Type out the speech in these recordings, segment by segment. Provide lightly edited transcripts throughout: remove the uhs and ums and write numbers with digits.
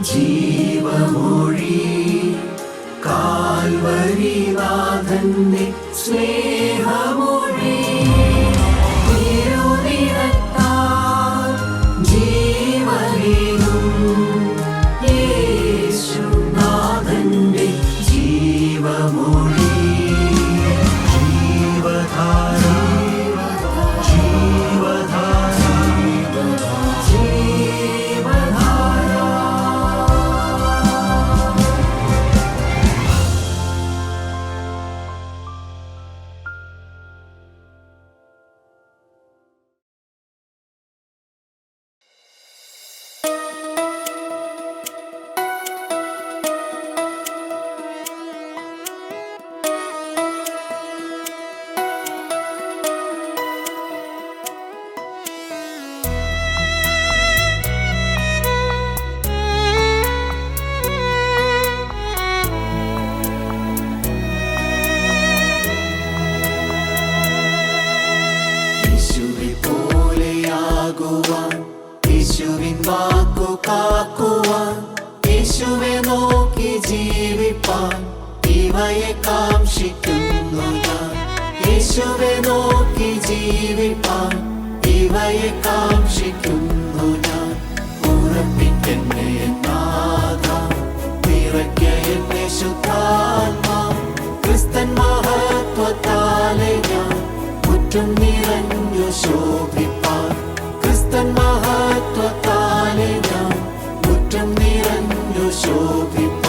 ജീവമൊഴി കാൽവരിനാഥന്റെ സ്നേഹമൊഴി തിരുനിറത്താൽ ജീവനേകും യേശുനാഥന്റെ ജീവമൊഴി ജീവധാര ജീവധാര ജീവധാര. യേശുവിൻ വാക്കു കാക്കുവാൻ യേശുവെ നോക്കി ജീവിപ്പാൻ ഇവയെ കാംക്ഷിക്കുന്നു ഞാൻ. യേശുവെ നോക്കി ജീവിപ്പാൻ ഇവയെ കാംക്ഷിക്കുന്നു ഞാൻ. ഉറപ്പിക്കെന്നെ നാഥ, നിറയ്ക്ക എന്നെ ശുദ്ധാത്മാ. ക്രിസ്തൻ മഹത്വത്താലെ ഞാൻ മുറ്റും നിറഞ്ഞു ശോഭിപ്പാൻ. ക്രിസ്തൻ മഹത്വത്താലെ ഞാൻ മുറ്റും നിറഞ്ഞു ശോഭിപ്പാൻ.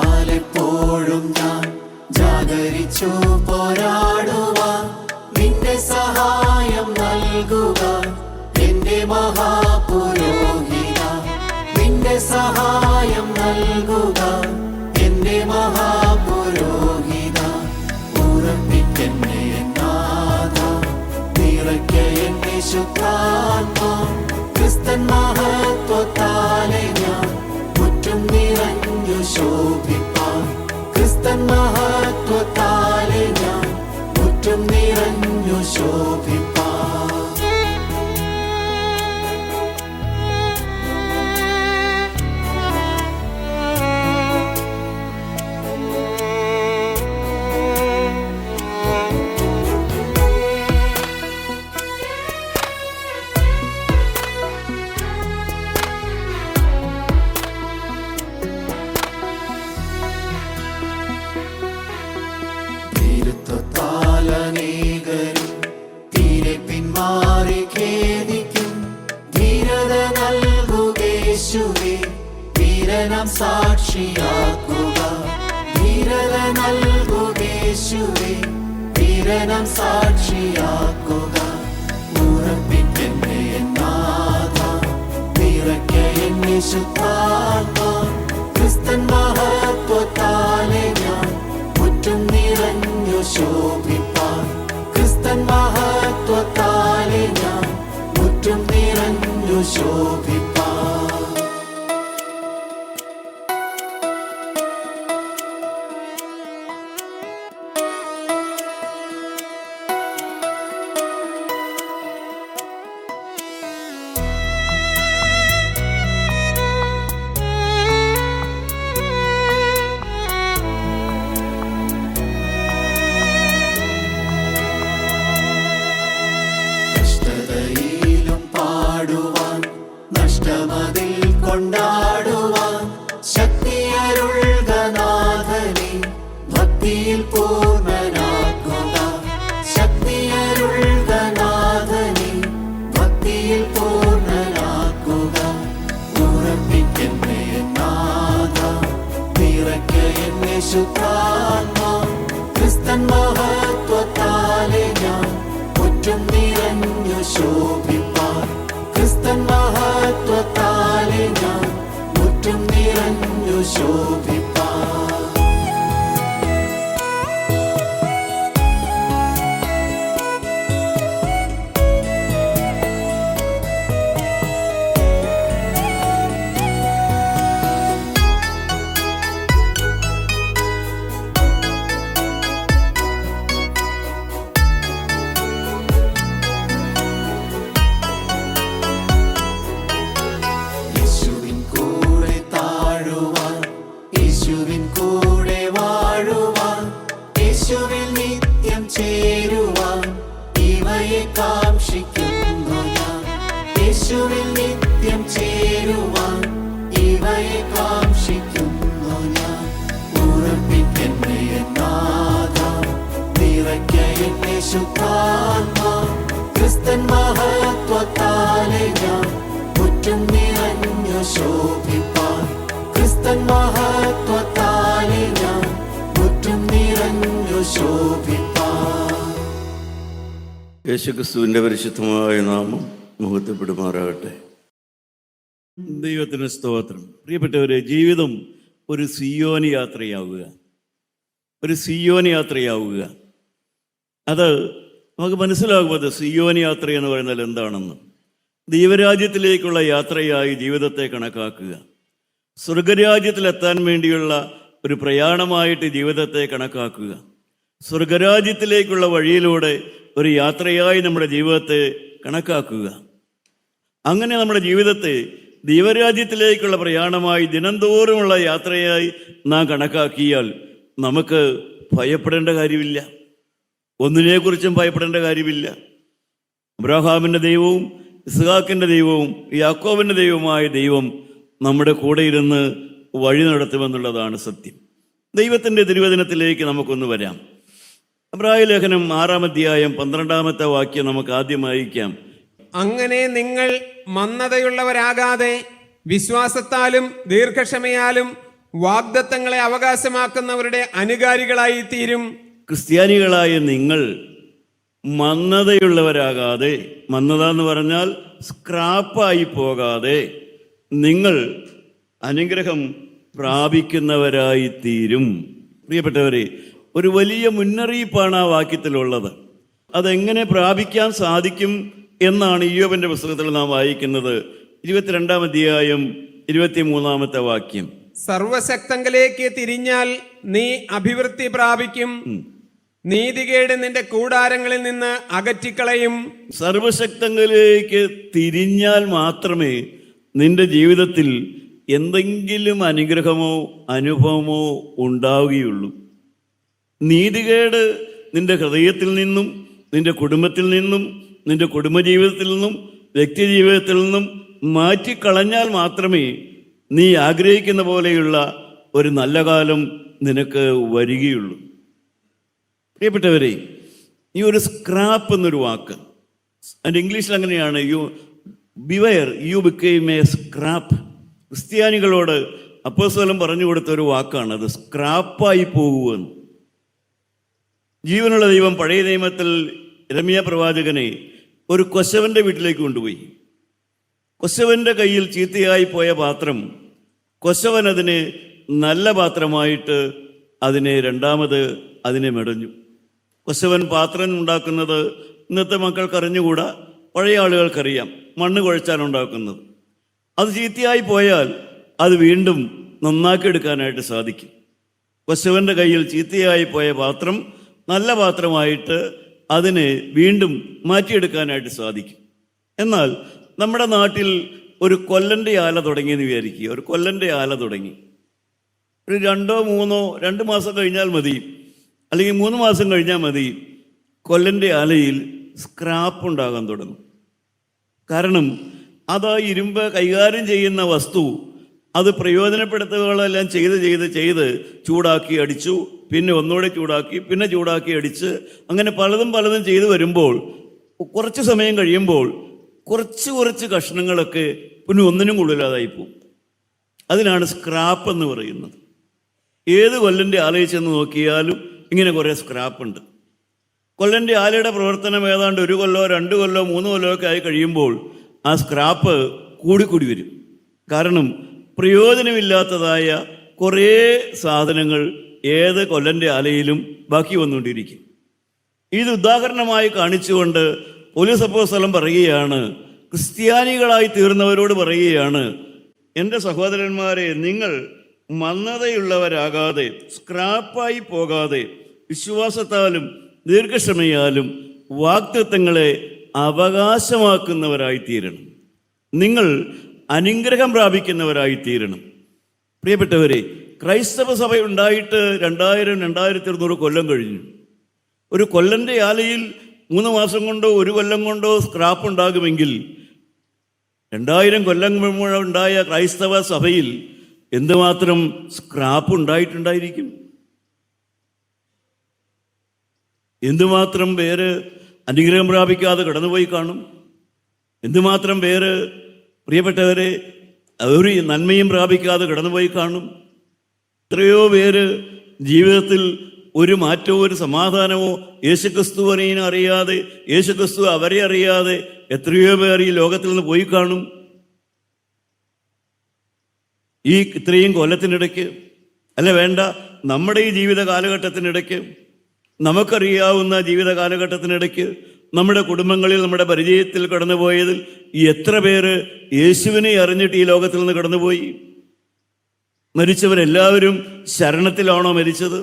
പ്രാർത്ഥനയാലെപ്പോഴും ഞാൻ ജാഗരിച്ചു പോരാടുവാൻ നിന്റെ സഹായം നൽകുക എന്റെ മഹാപുരോഹിത. നിന്റെ സഹായം നൽകുക എന്റെ മഹാപുരോഹിത. ഉറപ്പിക്കെന്നെ നാഥ, നിറയ്ക്ക എന്നെ ശുദ്ധാത്മാ. ക്രിസ്തൻ മഹത്വത്താലെ ഞാൻ മുറ്റും നിറഞ്ഞു ശോഭിപ്പാൻ. ക്രിസ്തൻ മഹത്വത്താലെ ഞാൻ മുറ്റും നിറഞ്ഞു ശോഭിപ്പാൻ. അനേകരും തീരെ പിന്മാറി ഖേദിക്കും. ധീരത നൽകുകേശുവേ, വീരനാം സാക്ഷിയാക്കുക. ധീരത നൽകുകേശുവേ, വീരനാം സാക്ഷിയാക്കുക. ഉറപ്പിക്കെന്നെ നാഥ, നിറയ്ക്ക എന്നെ ശുദ്ധാത്മാ. ക്രിസ്തൻ മഹത്വത്താലെ ഞാൻ മുറ്റും നിറഞ്ഞു ശോഭിപ്പാൻ. ക്രിസ്തൻ മഹത്വത്താലെ ഞാൻ മുറ്റും നിറഞ്ഞു ശോഭിപ്പാൻ. നഷ്ടമതിൽ കൊണ്ടാടുവാൻ ശക്തിയരുൾക നാഥനെ, ഭക്തിയിൽ പൂർണ്ണനാക്കുക. ശക്തിയരുൾക നാഥനെ, ഭക്തിയിൽ പൂർണ്ണനാക്കുക. ഉറപ്പിക്കെന്നെ നാഥ, നിറയ്ക്ക എന്നെ ശുദ്ധാത്മാ. ക്രിസ്തൻ മഹത്വത്താലെ ഞാൻ മുറ്റും നിറഞ്ഞു ശോഭിപ്പാൻ. ക്രിസ്തൻ മഹത്വത്താലെ ഞാൻ മുറ്റും നിറഞ്ഞു ശോഭിപ്പാൻ. പരിശുദ്ധാത്മാ ക്രിസ്തൻ മഹത്വത്താലെ ഞാൻ മുറ്റും നിറഞ്ഞു ശോഭിപ്പാൻ. ക്രിസ്തൻ മഹത്വത്താലെ ഞാൻ മുറ്റും നിറഞ്ഞു ശോഭിപ്പാൻ. യേശുക്രിസ്തുവിൻ്റെ പരിശുദ്ധമായ നാമം മഹത്വപ്പെടുമാറാകട്ടെ. ദൈവത്തിന് സ്തോത്രം. പ്രിയപ്പെട്ടവരെ, ജീവിതം ഒരു സിയോൻ യാത്രയാവുക, ഒരു സിയോൻ യാത്രയാവുക. അത് നമുക്ക് മനസ്സിലാകുന്നത് സിയോൻ യാത്ര എന്ന് പറയുന്നത് എന്താണെന്ന്. ദൈവരാജ്യത്തിലേക്കുള്ള യാത്രയായി ജീവിതത്തെ കണക്കാക്കുക. സ്വർഗരാജ്യത്തിലെത്താൻ വേണ്ടിയുള്ള ഒരു പ്രയാണമായിട്ട് ജീവിതത്തെ കണക്കാക്കുക. സ്വർഗരാജ്യത്തിലേക്കുള്ള വഴിയിലൂടെ ഒരു യാത്രയായി നമ്മുടെ ജീവിതത്തെ കണക്കാക്കുക. അങ്ങനെ നമ്മുടെ ജീവിതത്തെ ദൈവരാജ്യത്തിലേക്കുള്ള പ്രയാണമായി ദിനംതോറുമുള്ള യാത്രയായി നാം കണക്കാക്കിയാൽ നമുക്ക് ഭയപ്പെടേണ്ട കാര്യമില്ല. ഒന്നിനെക്കുറിച്ചും ഭയപ്പെടേണ്ട കാര്യമില്ല. അബ്രഹാമിൻ്റെ ദൈവവും ഇസ്ഹാക്കിൻ്റെ ദൈവവും യാക്കോബിൻ്റെ ദൈവവുമായ ദൈവം നമ്മുടെ കൂടെ ഇരുന്ന് വഴി നടത്തുമെന്നുള്ളതാണ് സത്യം. ദൈവത്തിൻ്റെ തിരുവചനത്തിലേക്ക് നമുക്കൊന്ന് വരാം. എബ്രായ ലേഖനം 6-ാം അധ്യായം 12-ാമത്തെ വാക്യം നമുക്ക് ആദ്യം വായിക്കാം. അങ്ങനെ നിങ്ങൾ മന്ദതയുള്ളവരാകാതെ വിശ്വാസത്താലും ദീർഘക്ഷമയാലും വാഗ്ദത്തങ്ങളെ അവകാശമാക്കുന്നവരുടെ അനുകാരികളായി തീരും. ക്രിസ്ത്യാനികളായ നിങ്ങൾ മന്ദതയുള്ളവരാകാതെ, മന്ദത എന്ന് പറഞ്ഞാൽ സ്ക്രാപ്പായി പോകാതെ, നിങ്ങൾ അനുഗ്രഹം പ്രാപിക്കുന്നവരായി തീരും. പ്രിയപ്പെട്ടവരെ, ഒരു വലിയ മുന്നറിയിപ്പാണ് ആ വാക്യത്തിലുള്ളത്. അതെങ്ങനെ പ്രാപിക്കാൻ സാധിക്കും എന്നാണ് ഇയ്യോബിന്റെ പുസ്തകത്തിൽ നാം വായിക്കുന്നത്. 22-ാം അധ്യായം 23-ാമത്തെ വാക്യം. സർവശക്തങ്കലേക്ക് തിരിഞ്ഞാൽ നീ അഭിവൃദ്ധി പ്രാപിക്കും, നീതികേട് നിന്റെ കൂടാരങ്ങളിൽ നിന്ന് അകറ്റിക്കളയും. സർവശക്തങ്ങളിലേക്ക് തിരിഞ്ഞാൽ മാത്രമേ നിന്റെ ജീവിതത്തിൽ എന്തെങ്കിലും അനുഗ്രഹമോ അനുഭവമോ ഉണ്ടാവുകയുള്ളൂ. നീതികേട് നിന്റെ ഹൃദയത്തിൽ നിന്നും, നിന്റെ കുടുംബത്തിൽ നിന്നും, നിന്റെ കുടുംബജീവിതത്തിൽ നിന്നും, വ്യക്തി ജീവിതത്തിൽ നിന്നും മാറ്റിക്കളഞ്ഞാൽ മാത്രമേ നീ ആഗ്രഹിക്കുന്ന പോലെയുള്ള ഒരു നല്ല കാലം നിനക്ക് വരികയുള്ളൂ. പ്രിയപ്പെട്ടവരെ, ഈ ഒരു സ്ക്രാപ്പ് എന്നൊരു വാക്ക്, അതിൻ്റെ ഇംഗ്ലീഷിൽ അങ്ങനെയാണ്, beware you became a scrap. ക്രിസ്ത്യാനികളോട് അപ്പോസ്തലൻ പറഞ്ഞു കൊടുത്ത ഒരു വാക്കാണ് അത്, സ്ക്രാപ്പായി പോകുമെന്ന്. ജീവനുള്ള ദൈവം പഴയ നിയമത്തിൽ യിരെമ്യാ പ്രവാചകനെ ഒരു കൊശവന്റെ വീട്ടിലേക്ക് കൊണ്ടുപോയി. കൊശവന്റെ കയ്യിൽ ചീത്തയായി പോയ പാത്രം കൊശവൻ അതിനെ നല്ല പാത്രമായിട്ട് അതിനെ മെടഞ്ഞു. കൊശവൻ പാത്രം ഉണ്ടാക്കുന്നത് ഇന്നത്തെ മക്കൾക്ക് അറിഞ്ഞുകൂടാ, പഴയ ആളുകൾക്കറിയാം. മണ്ണ് കുഴച്ചാണ് ഉണ്ടാക്കുന്നത്. അത് ചീത്തയായി പോയാൽ അത് വീണ്ടും നന്നാക്കിയെടുക്കാനായിട്ട് സാധിക്കും. കൊശവന്റെ കയ്യിൽ ചീത്തയായി പോയ പാത്രം നല്ല പാത്രമായിട്ട് അതിനെ വീണ്ടും മാറ്റിയെടുക്കാനായിട്ട് സാധിക്കും. എന്നാൽ നമ്മുടെ നാട്ടിൽ ഒരു കൊല്ലൻ്റെ ആല തുടങ്ങിയെന്ന് വിചാരിക്കുക. ഒരു കൊല്ലൻ്റെ ആല തുടങ്ങി, ഒരു 2 മാസം കഴിഞ്ഞാൽ മതി, അല്ലെങ്കിൽ 3 മാസം കഴിഞ്ഞാൽ മതി, കൊല്ലൻ്റെ ആലയിൽ സ്ക്രാപ്പ് ഉണ്ടാകാൻ തുടങ്ങും. കാരണം അത് ആ ഇരുമ്പ് കൈകാര്യം ചെയ്യുന്ന വസ്തു അത് പ്രയോജനപ്പെടുത്തുകകളെല്ലാം ചെയ്ത് ചൂടാക്കി അടിച്ചു, പിന്നെ ഒന്നുകൂടെ ചൂടാക്കി, പിന്നെ ചൂടാക്കി അടിച്ച്, അങ്ങനെ പലതും ചെയ്തു വരുമ്പോൾ കുറച്ച് സമയം കഴിയുമ്പോൾ കുറച്ച് കഷ്ണങ്ങളൊക്കെ പിന്നെ ഒന്നിനും കൂടുതലാതായിപ്പോവും. അതിനാണ് സ്ക്രാപ്പ് എന്ന് പറയുന്നത്. ഏത് കൊല്ലൻ്റെ ആലയിൽ ചെന്ന് നോക്കിയാലും ഇങ്ങനെ കുറേ സ്ക്രാപ്പുണ്ട്. കൊല്ലൻ്റെ ആലയുടെ പ്രവർത്തനം ഏതാണ്ട് 1 കൊല്ലോ 2 കൊല്ലോ 3 കൊല്ലോ ഒക്കെ ആയി കഴിയുമ്പോൾ ആ സ്ക്രാപ്പ് കൂടിക്കൂടി വരും. കാരണം പ്രയോജനമില്ലാത്തതായ കുറേ സാധനങ്ങൾ ഏത് കൊല്ലൻ്റെ ആലയിലും ബാക്കി വന്നുകൊണ്ടിരിക്കും. ഇത് ഉദാഹരണമായി കാണിച്ചുകൊണ്ട് പൗലോസ് അപ്പോസ്തലൻ പറയുകയാണ്, ക്രിസ്ത്യാനികളായി തീർന്നവരോട് പറയുകയാണ്, എൻ്റെ സഹോദരന്മാരെ, നിങ്ങൾ മന്ദതയുള്ളവരാകാതെ, സ്ക്രാപ്പായി പോകാതെ, വിശ്വാസത്താലും ദീർഘക്ഷമയാലും വാഗ്ദത്തങ്ങളെ അവകാശമാക്കുന്നവരായിത്തീരണം. നിങ്ങൾ അനുഗ്രഹം പ്രാപിക്കുന്നവരായിത്തീരണം. പ്രിയപ്പെട്ടവരെ, ക്രൈസ്തവ സഭ ഉണ്ടായിട്ട് 2000-2200 കൊല്ലം കഴിഞ്ഞു. ഒരു കൊല്ലൻ്റെ ആലയിൽ 3 മാസം കൊണ്ടോ 1 കൊല്ലം കൊണ്ടോ സ്ക്രാപ്പ് ഉണ്ടാകുമെങ്കിൽ 2000 കൊല്ലം മുമ്പ് ഉണ്ടായ ക്രൈസ്തവ സഭയിൽ എന്തുമാത്രം സ്ക്രാപ്പ് ഉണ്ടായിട്ടുണ്ടായിരിക്കും. എന്തുമാത്രം പേര് അനുഗ്രഹം പ്രാപിക്കാതെ കടന്നുപോയി കാണും. എന്തുമാത്രം പേര് പ്രിയപ്പെട്ടവരെ ഒരു നന്മയും പ്രാപിക്കാതെ കടന്നുപോയി കാണും. എത്രയോ പേര് ജീവിതത്തിൽ ഒരു മാറ്റമോ ഒരു സമാധാനമോ യേശുക്രിസ്തുവിനെ അറിയാതെ, യേശുക്രിസ്തു അവരെ അറിയാതെ എത്രയോ പേർ ഈ ലോകത്തിൽ നിന്ന് പോയി കാണും. ഈ ഇത്രയും കൊല്ലത്തിനിടയ്ക്ക്, അല്ല വേണ്ട, നമ്മുടെ ഈ ജീവിത കാലഘട്ടത്തിനിടയ്ക്ക്, നമുക്കറിയാവുന്ന ജീവിത കാലഘട്ടത്തിനിടയ്ക്ക്, നമ്മുടെ കുടുംബങ്ങളിൽ നമ്മുടെ പരിചയത്തിൽ കടന്നുപോയതിൽ എത്ര പേര് യേശുവിനെ അറിഞ്ഞിട്ട് ഈ ലോകത്തിൽ നിന്ന് കടന്നുപോയി? മരിച്ചവരെല്ലാവരും ശരണത്തിലാണോ മരിച്ചത്?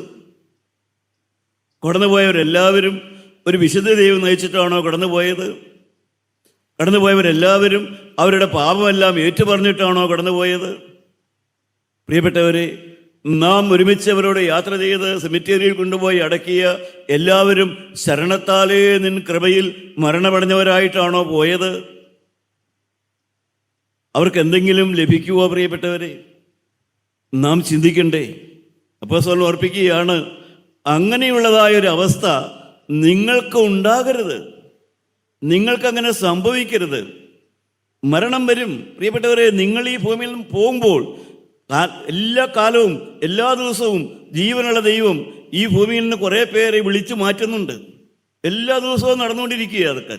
കടന്നുപോയവരെല്ലാവരും ഒരു വിശുദ്ധ ദൈവം നയിച്ചിട്ടാണോ കടന്നുപോയത്? കടന്നുപോയവരെല്ലാവരും അവരുടെ പാപമെല്ലാം ഏറ്റുപറഞ്ഞിട്ടാണോ കടന്നുപോയത്? പ്രിയപ്പെട്ടവരെ, നാം ഒരുമിച്ച് അവരോട് യാത്ര ചെയ്ത് സെമിത്തേരിയിൽ കൊണ്ടുപോയി അടക്കിയ എല്ലാവരും ശരണത്താലേ നിൻ കൃപയിൽ മരണമടഞ്ഞവരായിട്ടാണോ പോയത്? അവർക്ക് എന്തെങ്കിലും ലഭിക്കുമോ? പ്രിയപ്പെട്ടവരെ, നാം ചിന്തിക്കണ്ടേ? അപ്പോസ്തലൻ ഓർപ്പിക്കുകയാണ്, അങ്ങനെയുള്ളതായൊരു അവസ്ഥ നിങ്ങൾക്ക് ഉണ്ടാകരുത്, നിങ്ങൾക്കങ്ങനെ സംഭവിക്കരുത്. മരണം വരും. പ്രിയപ്പെട്ടവരെ, നിങ്ങൾ ഈ ഭൂമിയിൽ നിന്ന് പോകുമ്പോൾ എല്ലാ കാലവും എല്ലാ ദിവസവും ജീവനുള്ള ദൈവം ഈ ഭൂമിയിൽ നിന്ന് കുറേ പേരെ വിളിച്ചു മാറ്റുന്നുണ്ട്. എല്ലാ ദിവസവും നടന്നുകൊണ്ടിരിക്കുക അതൊക്കെ.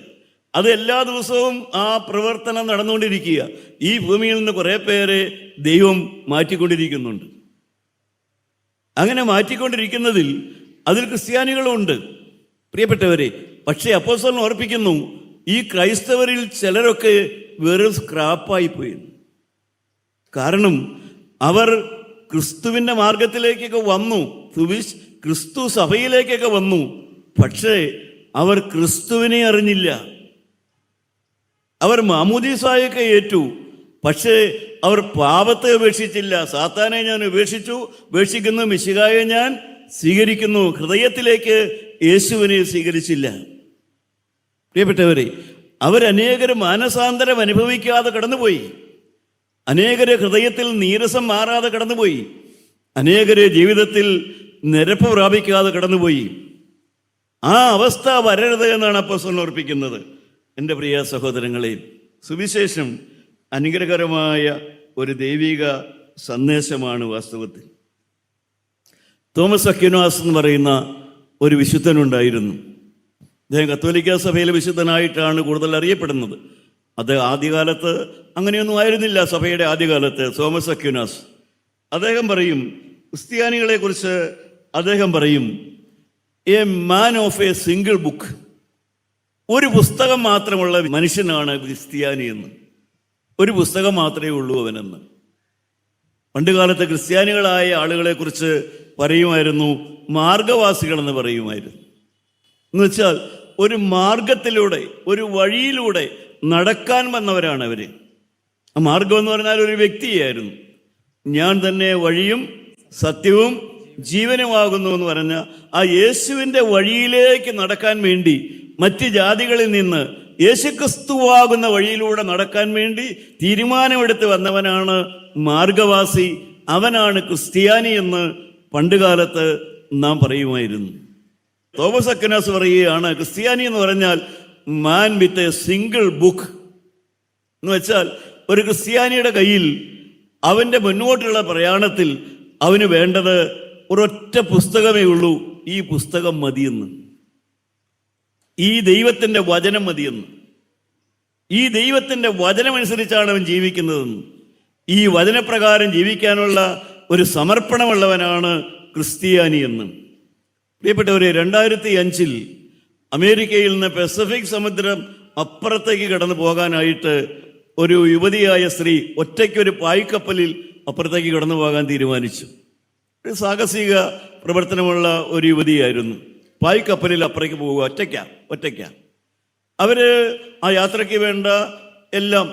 അത് എല്ലാ ദിവസവും ആ പ്രവർത്തനം നടന്നുകൊണ്ടിരിക്കുക. ഈ ഭൂമിയിൽ നിന്ന് കുറേ പേരെ ദൈവം മാറ്റിക്കൊണ്ടിരിക്കുന്നുണ്ട്. അങ്ങനെ മാറ്റിക്കൊണ്ടിരിക്കുന്നതിൽ അതിൽ ക്രിസ്ത്യാനികളുമുണ്ട് പ്രിയപ്പെട്ടവരെ. പക്ഷേ അപ്പോസ്തലൻ ഓർപ്പിക്കുന്നു, ഈ ക്രൈസ്തവരിൽ ചിലരൊക്കെ വെറും സ്ക്രാപ്പായിപ്പോയി. കാരണം അവർ ക്രിസ്തുവിൻ്റെ മാർഗത്തിലേക്കൊക്കെ വന്നു, ക്രിസ്തു സഭയിലേക്കൊക്കെ വന്നു. പക്ഷേ അവർ ക്രിസ്തുവിനെ അറിഞ്ഞില്ല. അവർ മാമോദീസായൊക്കെ ഏറ്റു, പക്ഷേ അവർ പാപത്തെ ഉപേക്ഷിച്ചില്ല. സാത്താനെ ഞാൻ ഉപേക്ഷിക്കുന്നു, മിശിഹായെ ഞാൻ സ്വീകരിക്കുന്നു. ഹൃദയത്തിലേക്ക് യേശുവിനെ സ്വീകരിച്ചില്ല. പ്രിയപ്പെട്ടവരെ, അവരനേകർ മാനസാന്തരം അനുഭവിക്കാതെ കടന്നുപോയി. അനേകരെ ഹൃദയത്തിൽ നീരസം മാറാതെ കടന്നുപോയി. അനേകരെ ജീവിതത്തിൽ നിരപ്പ് പ്രാപിക്കാതെ കടന്നുപോയി. ആ അവസ്ഥ വരരുത് എന്നാണ് അപ്പോസ്തലൻ ഓർപ്പിക്കുന്നത്. എൻ്റെ പ്രിയ സഹോദരങ്ങളെ, സുവിശേഷം അനുഗ്രഹകരമായ ഒരു ദൈവിക സന്ദേശമാണ് വാസ്തവത്തിൽ. തോമസ് അക്വിനാസ് എന്ന് പറയുന്ന ഒരു വിശുദ്ധനുണ്ടായിരുന്നു. അദ്ദേഹം കത്തോലിക്ക സഭയിലെ വിശുദ്ധനായിട്ടാണ് കൂടുതൽ അറിയപ്പെടുന്നത്. അത് ആദ്യകാലത്ത് അങ്ങനെയൊന്നും ആയിരുന്നില്ല. സഭയുടെ ആദ്യകാലത്ത് തോമസ് അക്വിനാസ് അദ്ദേഹം പറയും, ക്രിസ്ത്യാനികളെ കുറിച്ച് അദ്ദേഹം പറയും, a man of A single book, ഒരു പുസ്തകം മാത്രമുള്ള മനുഷ്യനാണ് ക്രിസ്ത്യാനി എന്ന്. ഒരു പുസ്തകം മാത്രമേ ഉള്ളൂ അവനെന്ന്. പണ്ടുകാലത്തെ ക്രിസ്ത്യാനികളായ ആളുകളെ കുറിച്ച് പറയുമായിരുന്നു മാർഗവാസികളെന്ന് പറയുമായിരുന്നു. എന്ന് വെച്ചാൽ ഒരു മാർഗത്തിലൂടെ, ഒരു വഴിയിലൂടെ നടക്കാൻ വന്നവരാണ് അവർ. ആ മാർഗം എന്ന് പറഞ്ഞാൽ ഒരു വ്യക്തിയായിരുന്നു. ഞാൻ തന്നെ വഴിയും സത്യവും ജീവനുമാകുന്നു എന്ന് പറഞ്ഞ ആ യേശുവിൻ്റെ വഴിയിലേക്ക് നടക്കാൻ വേണ്ടി മറ്റ് ജാതികളിൽ നിന്ന് യേശുക്രിസ്തുവാകുന്ന വഴിയിലൂടെ നടക്കാൻ വേണ്ടി തീരുമാനമെടുത്ത് വന്നവനാണ് മാർഗവാസി, അവനാണ് ക്രിസ്ത്യാനി എന്ന് പണ്ടുകാലത്ത് നാം പറയുമായിരുന്നു. തോമസ് അക്വിനാസ് പറയുകയാണ്, ക്രിസ്ത്യാനി എന്ന് പറഞ്ഞാൽ മാൻ വിത്ത് എ സിംഗിൾ ബുക്ക് എന്ന് വെച്ചാൽ ഒരു ക്രിസ്ത്യാനിയുടെ കയ്യിൽ അവൻ്റെ മുന്നോട്ടുള്ള പ്രയാണത്തിൽ അവന് വേണ്ടത് ഒരൊറ്റ പുസ്തകമേ ഉള്ളൂ. ഈ പുസ്തകം മതിയെന്ന്, ഈ ദൈവത്തിൻ്റെ വചനം മതിയെന്ന്. ഈ ദൈവത്തിൻ്റെ വചനമനുസരിച്ചാണ് അവൻ ജീവിക്കുന്നതെന്ന്. ഈ വചനപ്രകാരം ജീവിക്കാനുള്ള ഒരു സമർപ്പണമുള്ളവനാണ് ക്രിസ്ത്യാനി എന്ന്. പ്രിയപ്പെട്ടവരെ, 2005 അമേരിക്കയിൽ നിന്ന് പസഫിക് സമുദ്രം അപ്പുറത്തേക്ക് കടന്നു പോകാനായിട്ട് ഒരു യുവതിയായ സ്ത്രീ ഒറ്റയ്ക്കൊരു പായ്ക്കപ്പലിൽ അപ്പുറത്തേക്ക് കടന്നു പോകാൻ തീരുമാനിച്ചു. ഒരു സാഹസിക പ്രവർത്തനമുള്ള ഒരു യുവതിയായിരുന്നു. പായ്ക്കപ്പലിൽ അപ്പുറത്തേക്ക് പോവുക ഒറ്റയ്ക്ക. അവർ ആ യാത്രയ്ക്ക് വേണ്ട എല്ലാം,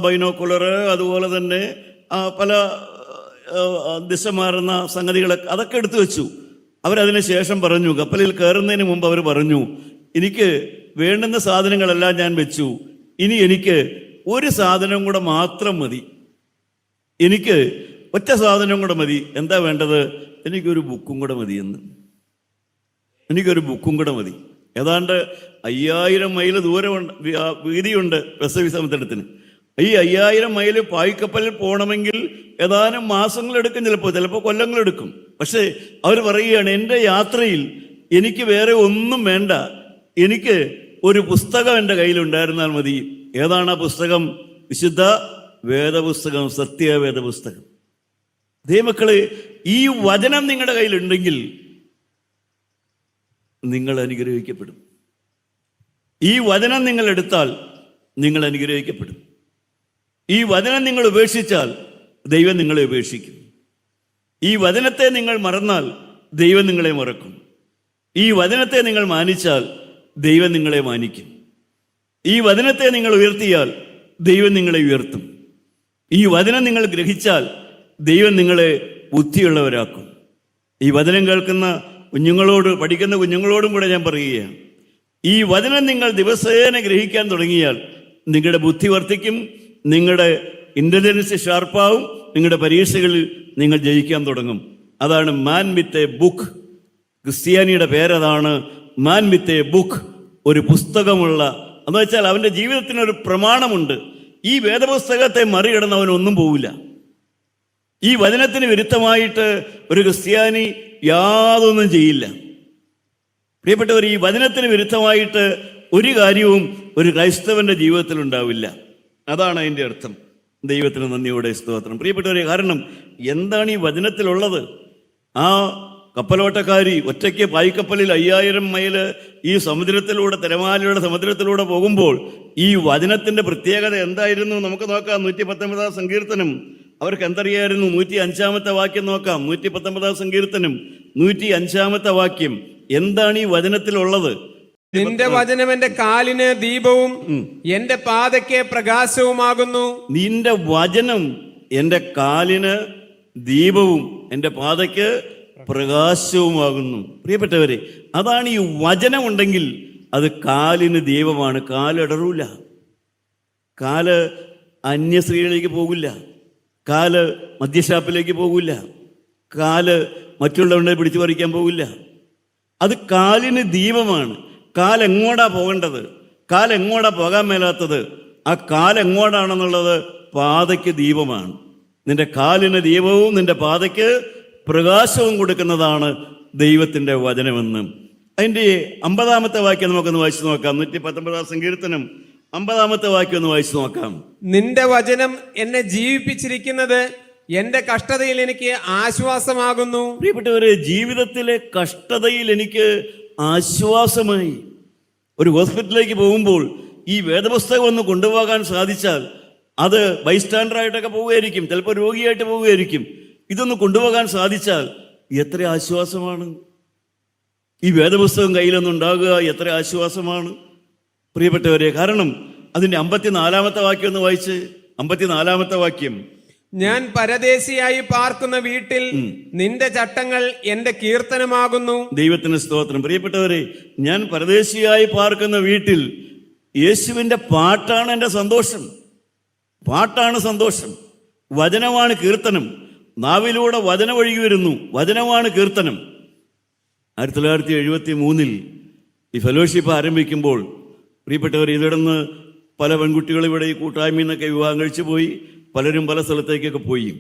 ബൈനോക്കുലർ, അതുപോലെ തന്നെ പല ദിശ മാറുന്ന സംഗതികളൊക്കെ അതൊക്കെ എടുത്തു വെച്ചു. അവരതിന് ശേഷം പറഞ്ഞു, കപ്പലിൽ കയറുന്നതിന് മുമ്പ് അവർ പറഞ്ഞു, എനിക്ക് വേണ്ടുന്ന സാധനങ്ങളെല്ലാം ഞാൻ വെച്ചു, ഇനി എനിക്ക് ഒരു സാധനം കൂടെ മാത്രം മതി, എനിക്ക് ഒറ്റ സാധനം കൂടെ മതി. എന്താ വേണ്ടത്? എനിക്കൊരു ബുക്കും കൂടെ മതി എന്ന്. എനിക്കൊരു ബുക്കും കൂടെ മതി. ഏതാണ്ട് 5000 മൈൽ ദൂരമുണ്ട്, വീതിയുണ്ട് വെസവി സമുദ്രത്തിന്. ഈ 5000 മൈൽ പായ്ക്കപ്പലിൽ പോകണമെങ്കിൽ ഏതാനും മാസങ്ങളെടുക്കും, ചിലപ്പോൾ കൊല്ലങ്ങളെടുക്കും. പക്ഷേ അവർ പറയുകയാണ്, എൻ്റെ യാത്രയിൽ എനിക്ക് വേറെ ഒന്നും വേണ്ട, എനിക്ക് ഒരു പുസ്തകം എൻ്റെ കയ്യിലുണ്ടായിരുന്നാൽ മതി. ഏതാണ് ആ പുസ്തകം? വിശുദ്ധ വേദപുസ്തകം, സത്യവേദ പുസ്തകം. ദൈവമക്കളെ, ഈ വചനം നിങ്ങളുടെ കയ്യിലുണ്ടെങ്കിൽ നിങ്ങൾ അനുഗ്രഹിക്കപ്പെടും. ഈ വചനം നിങ്ങൾ എടുത്താൽ നിങ്ങൾ അനുഗ്രഹിക്കപ്പെടും. ഈ വചനം നിങ്ങൾ ഉപേക്ഷിച്ചാൽ ദൈവം നിങ്ങളെ ഉപേക്ഷിക്കും. ഈ വചനത്തെ നിങ്ങൾ മറന്നാൽ ദൈവം നിങ്ങളെ മറക്കും. ഈ വചനത്തെ നിങ്ങൾ മാനിച്ചാൽ ദൈവം നിങ്ങളെ മാനിക്കും. ഈ വചനത്തെ നിങ്ങൾ ഉയർത്തിയാൽ ദൈവം നിങ്ങളെ ഉയർത്തും. ഈ വചനം നിങ്ങൾ ഗ്രഹിച്ചാൽ ദൈവം നിങ്ങളെ ബുദ്ധിയുള്ളവരാക്കും. ഈ വചനം കേൾക്കുന്ന കുഞ്ഞുങ്ങളോട്, പഠിക്കുന്ന കുഞ്ഞുങ്ങളോടും കൂടെ ഞാൻ പറയുകയാണ്, ഈ വചനം നിങ്ങൾ ദിവസേന ഗ്രഹിക്കാൻ തുടങ്ങിയാൽ നിങ്ങളുടെ ബുദ്ധി വർദ്ധിക്കും, നിങ്ങളുടെ ഇൻ്റലിജൻസ് ഷാർപ്പാവും, നിങ്ങളുടെ പരീക്ഷകളിൽ നിങ്ങൾ ജയിക്കാൻ തുടങ്ങും. അതാണ് മാൻ വിത്ത് എ ബുക്ക്. ക്രിസ്ത്യാനിയുടെ പേരതാണ്, മാൻ വിത്ത് എ ബുക്ക്. ഒരു പുസ്തകമുള്ള, എന്ന് വെച്ചാൽ അവൻ്റെ ജീവിതത്തിനൊരു പ്രമാണമുണ്ട്. ഈ വേദപുസ്തകത്തെ മറികടന്ന് അവനൊന്നും പോവില്ല. ഈ വചനത്തിന് വിരുദ്ധമായിട്ട് ഒരു ക്രിസ്ത്യാനി യാതൊന്നും ചെയ്യില്ല. പ്രിയപ്പെട്ടവർ, ഈ വചനത്തിന് വിരുദ്ധമായിട്ട് ഒരു കാര്യവും ഒരു ക്രൈസ്തവന്റെ ജീവിതത്തിൽ ഉണ്ടാവില്ല. അതാണ് അതിൻ്റെ അർത്ഥം. ദൈവത്തിന് നന്ദിയോടെ സ്തോത്രം. പ്രിയപ്പെട്ടവരെ, കാരണം എന്താണ് ഈ വചനത്തിലുള്ളത്? ആ കപ്പലോട്ടക്കാരി ഒറ്റയ്ക്ക് പായ്ക്കപ്പലിൽ 5000 മൈൽ ഈ സമുദ്രത്തിലൂടെ, തിരമാലയുടെ സമുദ്രത്തിലൂടെ പോകുമ്പോൾ ഈ വചനത്തിന്റെ പ്രത്യേകത എന്തായിരുന്നു? നമുക്ക് നോക്കാം. 119 സങ്കീർത്തനം. അവർക്ക് എന്തറിയായിരുന്നു? 105 വാക്യം നോക്കാം. 119 സങ്കീർത്തനം 105 വാക്യം. എന്താണ് ഈ വചനത്തിലുള്ളത്? നിന്റെ വചനം എന്റെ കാലിന് ദീപവും എന്റെ പാതയ്ക്ക് പ്രകാശവുമാകുന്നു. നിന്റെ വചനം എന്റെ കാലിന് ദീപവും എന്റെ പാതയ്ക്ക് പ്രകാശവുമാകുന്നു. പ്രിയപ്പെട്ടവരെ, അതാണ് ഈ വചനം ഉണ്ടെങ്കിൽ അത് കാലിന് ദീപമാണ്. കാലിടറൂല, കാല് അന്യസ്ത്രീകളിലേക്ക് പോകില്ല, കാല് മദ്യഷാപ്പിലേക്ക് പോകില്ല, കാല് മറ്റുള്ളവരുടെ പിടിച്ചു പറിക്കാൻ പോകില്ല. അത് കാലിന് ദീപമാണ്. കാലെങ്ങോട്ടാ പോകേണ്ടത്, കാലെങ്ങോട്ടാ പോകാൻ മേലാത്തത്, ആ കാലെങ്ങോട്ടാണെന്നുള്ളത് പാതയ്ക്ക് ദീപമാണ്. നിന്റെ കാലിന് ദീപവും നിന്റെ പാതയ്ക്ക് പ്രകാശവും കൊടുക്കുന്നതാണ് ദൈവത്തിൻ്റെ വചനമെന്ന്. അതിൻ്റെ 50 വാക്യം നമുക്കൊന്ന് വായിച്ചു നോക്കാം. 119 സങ്കീർത്തനം 50 വാക്യം ഒന്ന് വായിച്ചു നോക്കാം. നിന്റെ വചനം എന്നെ ജീവിപ്പിച്ചിരിക്കുന്നത് എന്റെ കഷ്ടതയിൽ എനിക്ക് ആശ്വാസമാകുന്നു. പ്രിയപ്പെട്ടവരെ, ജീവിതത്തിലെ കഷ്ടതയിൽ എനിക്ക് ആശ്വാസമായി. ഒരു ഹോസ്പിറ്റലിലേക്ക് പോകുമ്പോൾ ഈ വേദപുസ്തകം ഒന്ന് കൊണ്ടുപോകാൻ സാധിച്ചാൽ അത് ബൈസ്റ്റാൻഡറായിട്ടൊക്കെ പോവുകയായിരിക്കും, ചിലപ്പോൾ രോഗിയായിട്ട് പോവുകയായിരിക്കും. ഇതൊന്ന് കൊണ്ടുപോകാൻ സാധിച്ചാൽ എത്ര ആശ്വാസമാണ്. ഈ വേദപുസ്തകം കയ്യിലൊന്നുണ്ടാകുക എത്ര ആശ്വാസമാണ് പ്രിയപ്പെട്ടവരെ. കാരണം അതിൻ്റെ 54 വാക്യം ഒന്ന് വായിച്ച്. 54 വാക്യം. ഞാൻ പരദേശിയായി പാർക്കുന്ന വീട്ടിൽ നിന്റെ ചട്ടങ്ങൾ എന്റെ കീർത്തനമാകുന്നു. ദൈവത്തിന് സ്തോത്രം. പ്രിയപ്പെട്ടവരെ, ഞാൻ പരദേശിയായി പാർക്കുന്ന വീട്ടിൽ യേശുവിൻ്റെ പാട്ടാണ് എൻ്റെ സന്തോഷം. പാട്ടാണ് സന്തോഷം. വചനമാണ് കീർത്തനം. നാവിലൂടെ വചനം ഒഴുകി വരുന്നു. വചനമാണ് കീർത്തനം. 1973 ഈ ഫെലോഷിപ്പ് ആരംഭിക്കുമ്പോൾ പ്രിയപ്പെട്ടവർ, ഇതിടന്ന് പല പെൺകുട്ടികളും ഇവിടെ ഈ കൂട്ടായ്മയിൽ നിന്നൊക്കെ വിവാഹം കഴിച്ചു പോയി. പലരും പല സ്ഥലത്തേക്കൊക്കെ പോയി.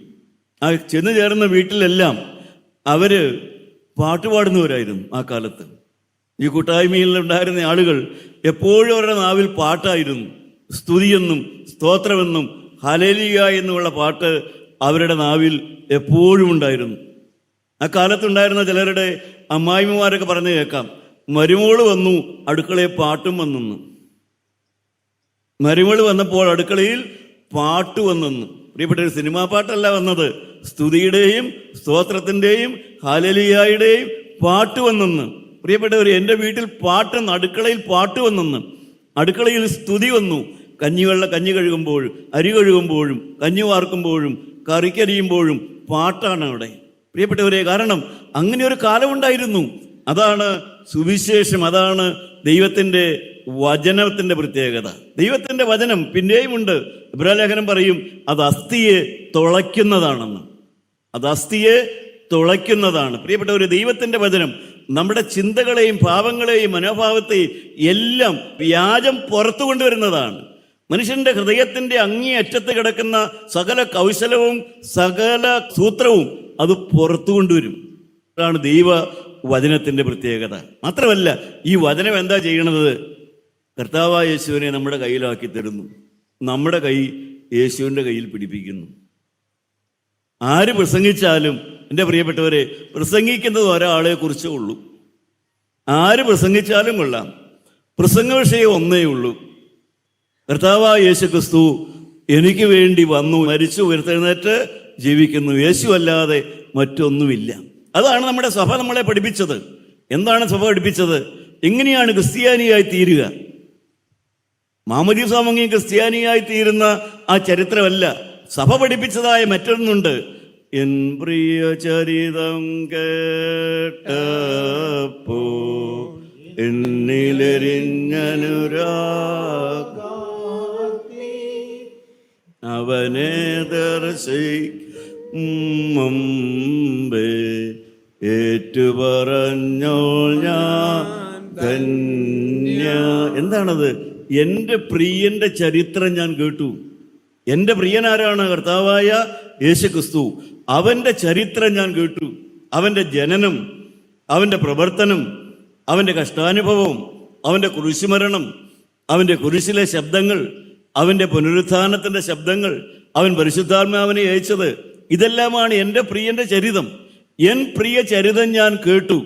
ആ ചെന്ന് ചേർന്ന വീട്ടിലെല്ലാം അവർ പാട്ടുപാടുന്നവരായിരുന്നു. ആ കാലത്ത് ഈ കൂട്ടായ്മയിൽ ഉണ്ടായിരുന്ന ആളുകൾ എപ്പോഴും അവരുടെ നാവിൽ പാട്ടായിരുന്നു. സ്തുതിയെന്നും സ്തോത്രമെന്നും ഹല്ലേലൂയ എന്നുമുള്ള പാട്ട് അവരുടെ നാവിൽ എപ്പോഴും ഉണ്ടായിരുന്നു. ആ കാലത്തുണ്ടായിരുന്ന ചിലരുടെ അമ്മായിമ്മമാരൊക്കെ പറഞ്ഞു കേൾക്കാം, മരുമോള് വന്നു അടുക്കളയിൽ പാട്ടും വന്നെന്ന്. മരുമോള് വന്നപ്പോൾ അടുക്കളയിൽ പാട്ട് വന്നെന്ന്. പ്രിയപ്പെട്ട, ഒരു സിനിമാ പാട്ടല്ല വന്നത്, സ്തുതിയുടെയും സ്തോത്രത്തിൻ്റെയും ഹല്ലേലൂയയുടെയും പാട്ട് വന്നെന്ന്. പ്രിയപ്പെട്ടവർ, എൻ്റെ വീട്ടിൽ പാട്ടെന്ന്, അടുക്കളയിൽ പാട്ട് വന്നെന്ന്. അടുക്കളയിൽ സ്തുതി വന്നു. കഞ്ഞി കഴുകുമ്പോഴും അരി കഴുകുമ്പോഴും കഞ്ഞി വാർക്കുമ്പോഴും കറിക്കരിയുമ്പോഴും പാട്ടാണ് അവിടെ. പ്രിയപ്പെട്ടവരെ, കാരണം അങ്ങനെ ഒരു കാലമുണ്ടായിരുന്നു. അതാണ് സുവിശേഷം, അതാണ് ദൈവത്തിൻ്റെ വചനത്തിൻ്റെ പ്രത്യേകത. ദൈവത്തിൻ്റെ വചനം പിന്നെയും ഉണ്ട്. ഇബ്രാലേഖനം പറയും അത് അസ്ഥിയെ തുളയ്ക്കുന്നതാണെന്ന്. അത് അസ്ഥിയെ തുളയ്ക്കുന്നതാണ്. പ്രിയപ്പെട്ടവർ, ദൈവത്തിൻ്റെ വചനം നമ്മുടെ ചിന്തകളെയും ഭാവങ്ങളെയും മനോഭാവത്തെയും എല്ലാം വ്യാജം പുറത്തു കൊണ്ടുവരുന്നതാണ്. മനുഷ്യന്റെ ഹൃദയത്തിന്റെ അങ്ങേയറ്റത്ത് കിടക്കുന്ന സകല കൗശലവും സകല സൂത്രവും അത് പുറത്തു കൊണ്ടുവരും. അതാണ് ദൈവ വചനത്തിന്റെ പ്രത്യേകത. മാത്രമല്ല, ഈ വചനം എന്താ ചെയ്യണത്? കർത്താവായ യേശുവിനെ നമ്മുടെ കയ്യിലാക്കി തരുന്നു. നമ്മുടെ കൈ യേശുവിൻ്റെ കയ്യിൽ പിടിപ്പിക്കുന്നു. ആര് പ്രസംഗിച്ചാലും, എൻ്റെ പ്രിയപ്പെട്ടവരെ, പ്രസംഗിക്കുന്നത് ഒരാളെ കുറിച്ചേ ഉള്ളൂ. ആര് പ്രസംഗിച്ചാലും കൊള്ളാം, പ്രസംഗ വിഷയം ഒന്നേ ഉള്ളൂ. കർത്താവായ യേശു ക്രിസ്തു എനിക്ക് വേണ്ടി വന്നു, മരിച്ചു, ഉയർത്തെഴുന്നേറ്റ് ജീവിക്കുന്നു. യേശു അല്ലാതെ മറ്റൊന്നുമില്ല. അതാണ് നമ്മുടെ സഭ നമ്മളെ പഠിപ്പിച്ചത്. എന്താണ് സഭ പഠിപ്പിച്ചത്? എങ്ങനെയാണ് ക്രിസ്ത്യാനിയായി തീരുക? മാമോദീസ മുങ്ങി ക്രിസ്ത്യാനിയായി തീരുന്ന ആ ചരിത്രമല്ല സഭ പഠിപ്പിച്ചതായ മറ്റൊന്നുണ്ട്. എൻ പ്രിയ ചരിതം കേട്ടപ്പോ എന്നിലെരിഞ്ഞനുരാഗി അവനെ ദർശിക്കുമ്പേ ഏറ്റുപറഞ്ഞോൾ ഞാൻ ധന്യ. എന്താണത്? എൻ്റെ പ്രിയന്റെ ചരിത്രം ഞാൻ കേട്ടു. എൻ്റെ പ്രിയനാരാണ്? കർത്താവായ യേശു ക്രിസ്തു. അവൻ്റെ ചരിത്രം ഞാൻ കേട്ടു. അവൻ്റെ ജനനം, അവൻ്റെ പ്രവർത്തനം, അവൻ്റെ കഷ്ടാനുഭവം, അവൻ്റെ കുരിശുമരണം, അവൻ്റെ കുരിശിലെ ശബ്ദങ്ങൾ, അവൻ്റെ പുനരുത്ഥാനത്തിൻ്റെ ശബ്ദങ്ങൾ, അവൻ പരിശുദ്ധാത്മാവിനെ അയച്ചത്, ഇതെല്ലാമാണ് എൻ്റെ പ്രിയന്റെ ചരിതം. എൻ പ്രിയ ചരിതം ഞാൻ കേട്ടു.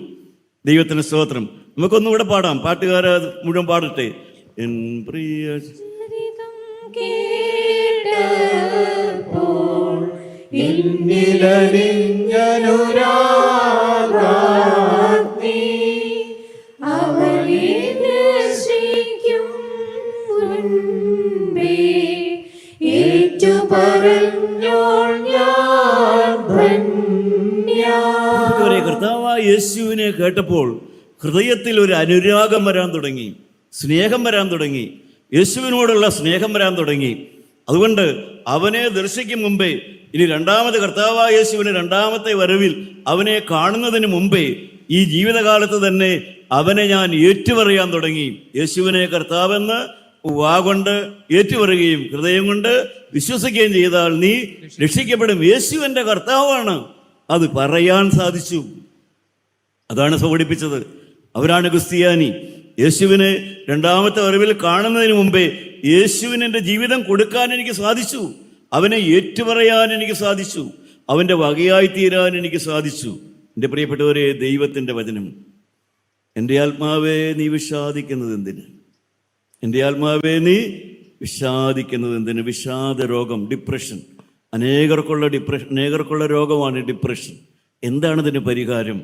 ദൈവത്തിന് സ്തോത്രം. നമുക്കൊന്നുകൂടെ പാടാം. പാട്ടുകാരെ മുഴുവൻ പാടട്ടെ. എൻ പ്രിയ ചരിതം കേട്ടപ്പോൾ എന്നിലരിഞ്ഞനുരാഗാഗ്നി അവനെ ദർശിക്കും മുൻപേ ഏറ്റുപറഞ്ഞോൾ ഞാൻ ധന്യ. കർത്താവായ യേശുവിനെ കേട്ടപ്പോൾ ഹൃദയത്തിൽ ഒരു അനുരാഗം വരാൻ തുടങ്ങി, സ്നേഹം വരാൻ തുടങ്ങി, യേശുവിനോടുള്ള സ്നേഹം വരാൻ തുടങ്ങി. അതുകൊണ്ട് അവനെ ദർശിക്കും മുമ്പേ, ഇനി രണ്ടാമത് കർത്താവായ യേശുവിന് രണ്ടാമത്തെ വരവിൽ അവനെ കാണുന്നതിന് മുമ്പേ ഈ ജീവിതകാലത്ത് തന്നെ അവനെ ഞാൻ ഏറ്റുപറയാൻ തുടങ്ങി. യേശുവിനെ കർത്താവെന്ന് വാഗൊണ്ട് ഏറ്റുപറയുകയും ഹൃദയം കൊണ്ട് വിശ്വസിക്കുകയും ചെയ്താൽ നീ രക്ഷിക്കപ്പെടും. യേശു എൻ്റെ കർത്താവാണ്, അത് പറയാൻ സാധിച്ചു. അതാണ് സഭ പഠിപ്പിച്ചത്. അവരാണ് ക്രിസ്ത്യാനി. യേശുവിനെ രണ്ടാമത്തെ വരവിൽ കാണുന്നതിന് മുമ്പേ യേശുവിന് എൻ്റെ ജീവിതം കൊടുക്കാൻ എനിക്ക് സാധിച്ചു. അവനെ ഏറ്റുപറയാൻ എനിക്ക് സാധിച്ചു. അവൻ്റെ വകയായി തീരാൻ എനിക്ക് സാധിച്ചു. എൻ്റെ പ്രിയപ്പെട്ടവരെ, ദൈവത്തിൻ്റെ വചനം. എൻ്റെ ആത്മാവേ നീ വിഷാദിക്കുന്നത് എന്തിന്? എൻ്റെ ആത്മാവേ നീ വിഷാദിക്കുന്നത് എന്തിന്? വിഷാദ രോഗം, ഡിപ്രഷൻ, അനേകർക്കുള്ള രോഗമാണ് ഡിപ്രഷൻ. എന്താണ് ഇതിന് പരിഹാരം?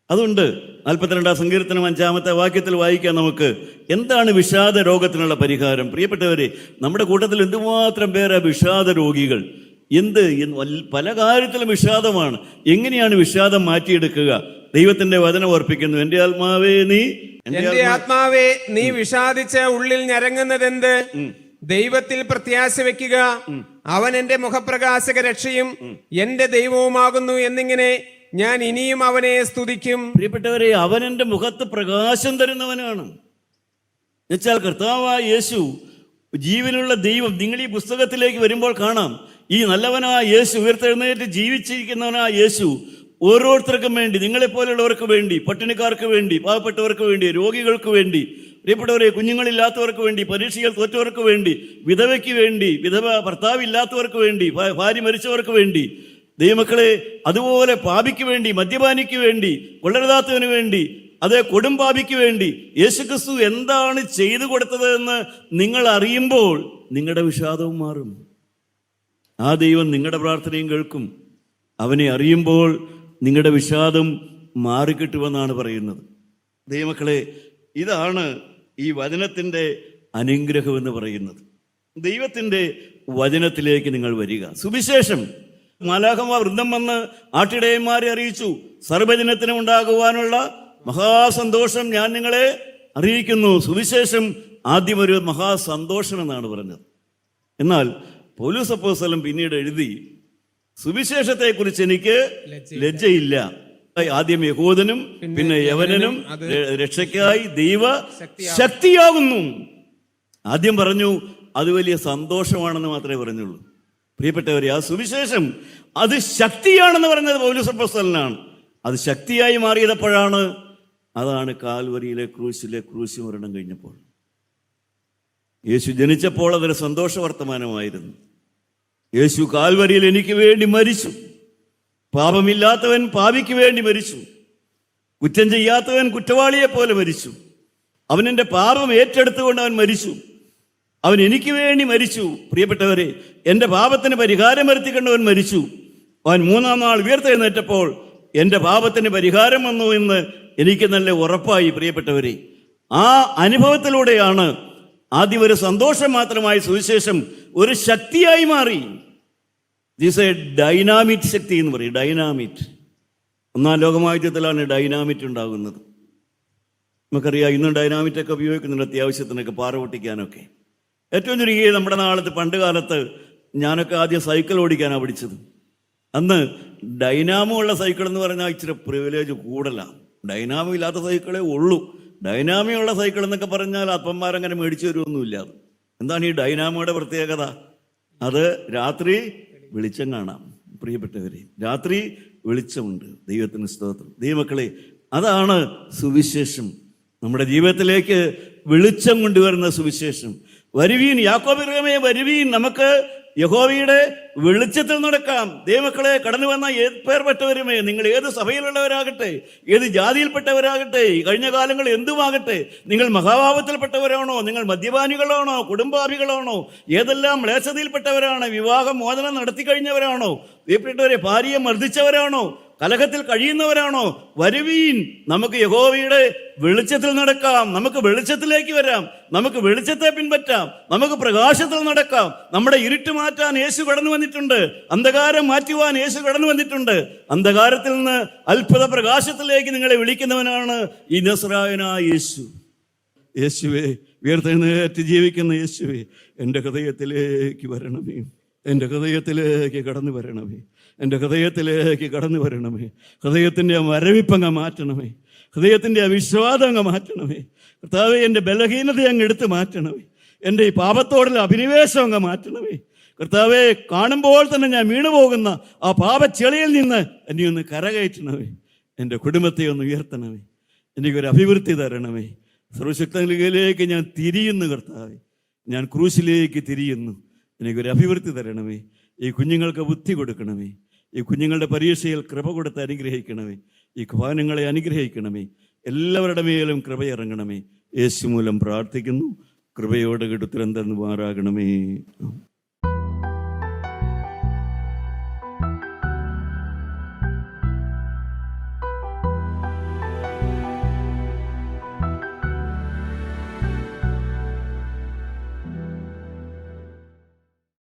അതുകൊണ്ട് 42-ാം സങ്കീർത്തനം 5-ാമത്തെ വാക്യത്തിൽ വായിക്കാം നമുക്ക്. എന്താണ് വിഷാദ രോഗത്തിനുള്ള പരിഹാരം? പ്രിയപ്പെട്ടവരെ, നമ്മുടെ കൂട്ടത്തിൽ എന്തുമാത്രം പേരാ വിഷാദ രോഗികൾ. പല കാര്യത്തിലും വിഷാദമാണ്. എങ്ങനെയാണ് വിഷാദം മാറ്റിയെടുക്കുക? ദൈവത്തിന്റെ വചനം ഓർപ്പിക്കുന്നു. എൻ്റെ ആത്മാവേ നീ വിഷാദിച്ച് ഉള്ളിൽ ഞരങ്ങുന്നതെന്ത്? ദൈവത്തിൽ പ്രത്യാശ വെക്കുക. അവൻ എന്റെ മുഖപ്രകാശക രക്ഷയും എന്റെ ദൈവവുമാകുന്നു എന്നിങ്ങനെ ഞാൻ ഇനിയും അവനെ സ്തുതിക്കും. പ്രിയപ്പെട്ടവരെ, അവൻ എൻ്റെ മുഖത്ത് പ്രകാശം തരുന്നവനാണ്. എന്നുവെച്ചാൽ കർത്താവായ യേശു ജീവനുള്ള ദൈവം. നിങ്ങൾ ഈ പുസ്തകത്തിലേക്ക് വരുമ്പോൾ കാണാം, ഈ നല്ലവനായ യേശു, ഉയർത്തെഴുന്നേറ്റ് ജീവിച്ചിരിക്കുന്നവനായ യേശു ഓരോരുത്തർക്കും വേണ്ടി, നിങ്ങളെപ്പോലുള്ളവർക്ക് വേണ്ടി, പട്ടിണിക്കാർക്ക് വേണ്ടി, പാവപ്പെട്ടവർക്ക് വേണ്ടി, രോഗികൾക്ക് വേണ്ടി, പ്രിയപ്പെട്ടവരെ, കുഞ്ഞുങ്ങളില്ലാത്തവർക്ക് വേണ്ടി, പരീക്ഷയിൽ തോറ്റവർക്ക് വേണ്ടി, വിധവയ്ക്ക് വേണ്ടി, ഭർത്താവില്ലാത്തവർക്ക് വേണ്ടി, ഭാര്യ മരിച്ചവർക്ക് വേണ്ടി, ദൈവമക്കളെ, അതുപോലെ പാപിക്ക് വേണ്ടി, മദ്യപാനിക്ക് വേണ്ടി, കൊള്ളരുതാത്തവന് വേണ്ടി, അതേ കൊടുംപാപിക്ക് വേണ്ടി യേശുക്രിസ്തു എന്താണ് ചെയ്തു കൊടുത്തത് എന്ന് നിങ്ങൾ അറിയുമ്പോൾ നിങ്ങളുടെ വിഷാദവും മാറും. ആ ദൈവം നിങ്ങളുടെ പ്രാർത്ഥനയും കേൾക്കും. അവനെ അറിയുമ്പോൾ നിങ്ങളുടെ വിഷാദം മാറിക്കിട്ടുമെന്നാണ് പറയുന്നത്. ദൈവമക്കളെ, ഇതാണ് ഈ വചനത്തിൻ്റെ അനുഗ്രഹം എന്ന് പറയുന്നത്. ദൈവത്തിൻ്റെ വചനത്തിലേക്ക് നിങ്ങൾ വരിക. സുവിശേഷം മാലാഖമാർ വൃന്ദം വന്ന് ആട്ടിടയന്മാരെ അറിയിച്ചു. സർവ്വജനത്തിനും ഉണ്ടാകുവാനുള്ള മഹാസന്തോഷം ഞാൻ നിങ്ങളെ അറിയിക്കുന്നു. സുവിശേഷം ആദ്യം ഒരു മഹാസന്തോഷം എന്നാണ് പറഞ്ഞത്. എന്നാൽ പൗലോസ് അപ്പോസ്തലൻ പിന്നീട് എഴുതി, സുവിശേഷത്തെക്കുറിച്ച് എനിക്ക് ലജ്ജയില്ല. ആദ്യം യഹൂദനും പിന്നെ യവനനും അത് രക്ഷയ്ക്കായി ദൈവ ശക്തിയാകുന്നു. ആദ്യം പറഞ്ഞു അത് വലിയ സന്തോഷമാണെന്ന് മാത്രമേ പറഞ്ഞുള്ളൂ. പ്രിയപ്പെട്ടവരെ, ആ സുവിശേഷം അത് ശക്തിയാണെന്ന് പറഞ്ഞത് പൗലോസ് അപ്പോസ്തലനാണ്. അത് ശക്തിയായി മാറിയതപ്പോഴാണ്. അതാണ് കാൽവരിയിലെ ക്രൂശ് മരണം കഴിഞ്ഞപ്പോൾ. യേശു ജനിച്ചപ്പോൾ അതൊരു സന്തോഷ വർത്തമാനമായിരുന്നു. യേശു കാൽവരിയിൽ എനിക്ക് വേണ്ടി മരിച്ചു. പാപമില്ലാത്തവൻ പാപിക്ക് വേണ്ടി മരിച്ചു. കുറ്റം ചെയ്യാത്തവൻ കുറ്റവാളിയെ പോലെ മരിച്ചു. അവൻ എൻ്റെ പാപം ഏറ്റെടുത്തുകൊണ്ട് അവൻ മരിച്ചു. അവൻ എനിക്ക് വേണ്ടി മരിച്ചു. പ്രിയപ്പെട്ടവരെ, എൻ്റെ പാപത്തിന് പരിഹാരം വരുത്തിക്കൊണ്ടവൻ മരിച്ചു. അവൻ 3-ാം നാൾ ഉയർത്തെഴുന്നേറ്റപ്പോൾ എൻ്റെ പാപത്തിന് പരിഹാരം വന്നു എന്ന് എനിക്ക് നല്ല ഉറപ്പായി. പ്രിയപ്പെട്ടവരെ, ആ അനുഭവത്തിലൂടെയാണ് ആദ്യം ഒരു സന്തോഷം മാത്രമായി സുവിശേഷം ഒരു ശക്തിയായി മാറി. ദിസ് എ ഡൈനാമിറ്റ് ശക്തി എന്ന് പറയും. ഡൈനാമിറ്റ്. 1-ാം ലോകമഹായുദ്ധത്തിലാണ് ഡൈനാമിറ്റ് ഉണ്ടാകുന്നത്. നമുക്കറിയാം, ഇന്നും ഡൈനാമിറ്റൊക്കെ ഉപയോഗിക്കുന്നുണ്ട് അത്യാവശ്യത്തിനൊക്കെ, പാറ പൊട്ടിക്കാനൊക്കെ. ഏറ്റവും ചുരുങ്ങിയ നമ്മുടെ നാളത്ത് പണ്ട് കാലത്ത് ഞാനൊക്കെ ആദ്യം സൈക്കിൾ ഓടിക്കാനാണ് പഠിച്ചത്. അന്ന് ഡൈനാമോ ഉള്ള സൈക്കിൾ എന്ന് പറഞ്ഞാൽ ഇച്ചിരി പ്രിവിലേജ് കൂടുതലാണ്. ഡൈനാമോ ഇല്ലാത്ത സൈക്കിളേ ഉള്ളൂ. ഡൈനാമോ ഉള്ള സൈക്കിൾ എന്നൊക്കെ പറഞ്ഞാൽ അപ്പന്മാരങ്ങനെ മേടിച്ചു തരുമൊന്നുമില്ല. അത് എന്താണ് ഈ ഡൈനാമോയുടെ പ്രത്യേകത? അത് രാത്രി വെളിച്ചം കാണാം. പ്രിയപ്പെട്ടവരെ, രാത്രി വെളിച്ചമുണ്ട്. ദൈവത്തിന് സ്തോത്രം. ദൈവമക്കളെ, അതാണ് സുവിശേഷം. നമ്മുടെ ജീവിതത്തിലേക്ക് വെളിച്ചം കൊണ്ടുവരുന്ന സുവിശേഷം. വരുവീൻ, യാക്കോബിറമേ വരുവീൻ, നമുക്ക് യഹോവയുടെ വെളിച്ചത്തിൽ നടക്കാം. ദൈവമക്കളെ, കടന്നു വന്ന പേർപ്പെട്ടവരുമേ, നിങ്ങൾ ഏത് സഭയിലുള്ളവരാകട്ടെ, ഏത് ജാതിയിൽപ്പെട്ടവരാകട്ടെ, കഴിഞ്ഞ കാലങ്ങൾ എന്തുമാകട്ടെ, നിങ്ങൾ മഹാഭാവത്തിൽപ്പെട്ടവരാണോ, നിങ്ങൾ മദ്യപാനികളാണോ, കുടുംബാഭികളാണോ, ഏതെല്ലാം മ്ലേച്ഛതയിൽപ്പെട്ടവരാണ്, വിവാഹം മോചനം നടത്തി കഴിഞ്ഞവരാണോ, പ്രിയപ്പെട്ടവരെ ഭാര്യയെ മർദ്ദിച്ചവരാണോ, കലഹത്തിൽ കഴിയുന്നവരാണോ, വരുവീൻ, നമുക്ക് യഹോവയുടെ വെളിച്ചത്തിൽ നടക്കാം. നമുക്ക് വെളിച്ചത്തിലേക്ക് വരാം. നമുക്ക് വെളിച്ചത്തെ പിൻപറ്റാം. നമുക്ക് പ്രകാശത്തിൽ നടക്കാം. നമ്മുടെ ഇരുട്ട് മാറ്റാൻ യേശു കടന്നു വന്നിട്ടുണ്ട്. അന്ധകാരം മാറ്റുവാൻ യേശു കടന്നു വന്നിട്ടുണ്ട്. അന്ധകാരത്തിൽ നിന്ന് അത്ഭുത പ്രകാശത്തിലേക്ക് നിങ്ങളെ വിളിക്കുന്നവനാണ് ഈ നസ്രായനായ യേശു. യേശുവേ, ഉയർത്തെഴുന്നേറ്റ് ജീവിക്കുന്ന യേശുവേ, എൻ്റെ ഹൃദയത്തിലേക്ക് വരണമേ. എൻ്റെ ഹൃദയത്തിലേക്ക് കടന്നു വരണമേ. എൻ്റെ ഹൃദയത്തിലേക്ക് കടന്നു വരണമേ. ഹൃദയത്തിൻ്റെ മരവിപ്പങ്ങ് മാറ്റണമേ. ഹൃദയത്തിൻ്റെ അവിശ്വാസം അങ്ങ് മാറ്റണമേ. കർത്താവേ, എൻ്റെ ബലഹീനത അങ്ങ് എടുത്ത് മാറ്റണമേ. എൻ്റെ ഈ പാപത്തോടുള്ള അഭിനിവേശം അങ്ങ് മാറ്റണമേ. കർത്താവേ, കാണുമ്പോൾ തന്നെ ഞാൻ വീണുപോകുന്ന ആ പാപച്ചെളിയിൽ നിന്ന് എന്നെ ഒന്ന് കരകയറ്റണമേ. എൻ്റെ കുടുംബത്തെ ഒന്ന് ഉയർത്തണമേ. എനിക്കൊരു അഭിവൃദ്ധി തരണമേ. സർവശക്തനിലേക്ക് ഞാൻ തിരിയുന്നു കർത്താവേ. ഞാൻ ക്രൂശിലേക്ക് തിരിയുന്നു. എനിക്കൊരു അഭിവൃദ്ധി തരണമേ. ഈ കുഞ്ഞുങ്ങൾക്ക് ബുദ്ധി കൊടുക്കണമേ. ഈ കുഞ്ഞുങ്ങളുടെ പരീക്ഷയിൽ കൃപ കൊടുത്ത് അനുഗ്രഹിക്കണമേ. ഈ ഭവനങ്ങളെ അനുഗ്രഹിക്കണമേ. എല്ലാവരുടെ മേലും കൃപ ഇറങ്ങണമേ. യേശു മൂലം പ്രാർത്ഥിക്കുന്നു. കൃപയോടെ ഉത്തരം തന്നു മാറാകണമേ.